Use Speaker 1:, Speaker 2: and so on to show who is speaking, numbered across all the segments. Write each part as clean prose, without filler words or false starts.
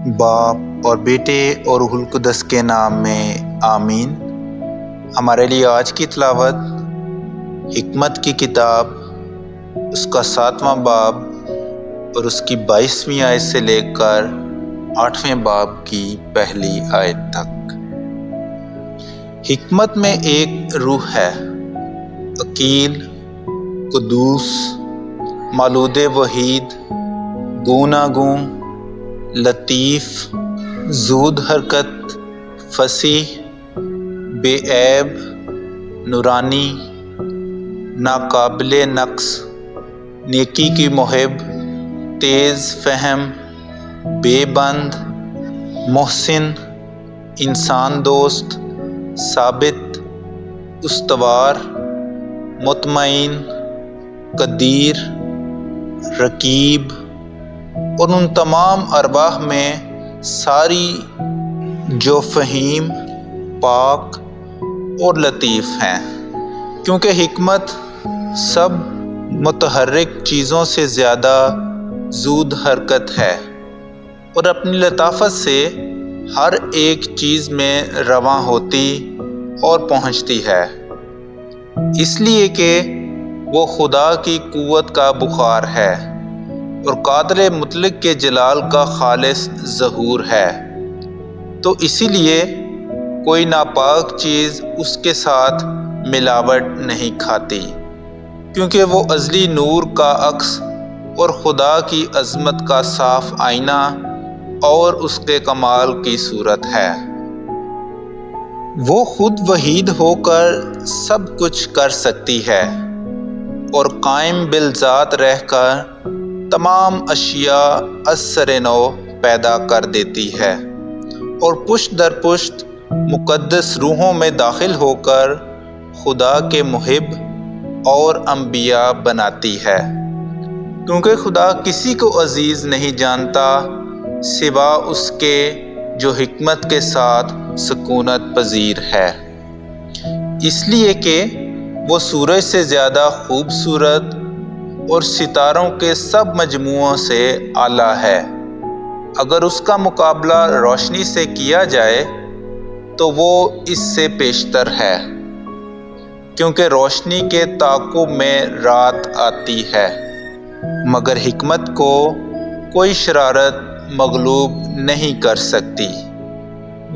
Speaker 1: باپ اور بیٹے اور روح القدس کے نام میں آمین۔ ہمارے لیے آج کی تلاوت حکمت کی کتاب اس کا 7واں باب اور اس کی 22ویں آیت سے لے کر 8ویں باب کی پہلی آیت تک۔ حکمت میں ایک روح ہے، عقیل، قدوس، مولود وحید، گوناگوں، لطیف، زود حرکت، فصیح، بے عیب، نورانی، ناقابل نقص، نیکی کی محب، تیز فہم، بے بند، محسن، انسان دوست، ثابت، استوار، مطمئن، قدیر، رقیب اور ان تمام ارواح میں ساری جو فہیم، پاک اور لطیف ہیں، کیونکہ حکمت سب متحرک چیزوں سے زیادہ زود حرکت ہے اور اپنی لطافت سے ہر ایک چیز میں رواں ہوتی اور پہنچتی ہے، اس لیے کہ وہ خدا کی قوت کا بخار ہے اور قادر مطلق کے جلال کا خالص ظہور ہے۔ تو اسی لیے کوئی ناپاک چیز اس کے ساتھ ملاوٹ نہیں کھاتی، کیونکہ وہ ازلی نور کا عکس اور خدا کی عظمت کا صاف آئینہ اور اس کے کمال کی صورت ہے۔ وہ خود وحید ہو کر سب کچھ کر سکتی ہے اور قائم بالذات رہ کر تمام اشیاء از سر نو پیدا کر دیتی ہے اور پشت در پشت مقدس روحوں میں داخل ہو کر خدا کے محب اور انبیاء بناتی ہے، کیونکہ خدا کسی کو عزیز نہیں جانتا سوا اس کے جو حکمت کے ساتھ سکونت پذیر ہے، اس لیے کہ وہ سورج سے زیادہ خوبصورت اور ستاروں کے سب مجموعوں سے اعلیٰ ہے۔ اگر اس کا مقابلہ روشنی سے کیا جائے تو وہ اس سے بیشتر ہے، کیونکہ روشنی کے تعاقب میں رات آتی ہے، مگر حکمت کو کوئی شرارت مغلوب نہیں کر سکتی۔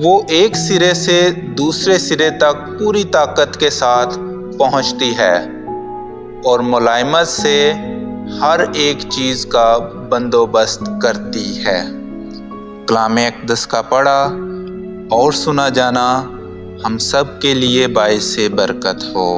Speaker 1: وہ ایک سرے سے دوسرے سرے تک پوری طاقت کے ساتھ پہنچتی ہے اور ملائمت سے ہر ایک چیز کا بندوبست کرتی ہے۔ کلام اقدس کا پڑھا اور سنا جانا ہم سب کے لیے باعث برکت ہو۔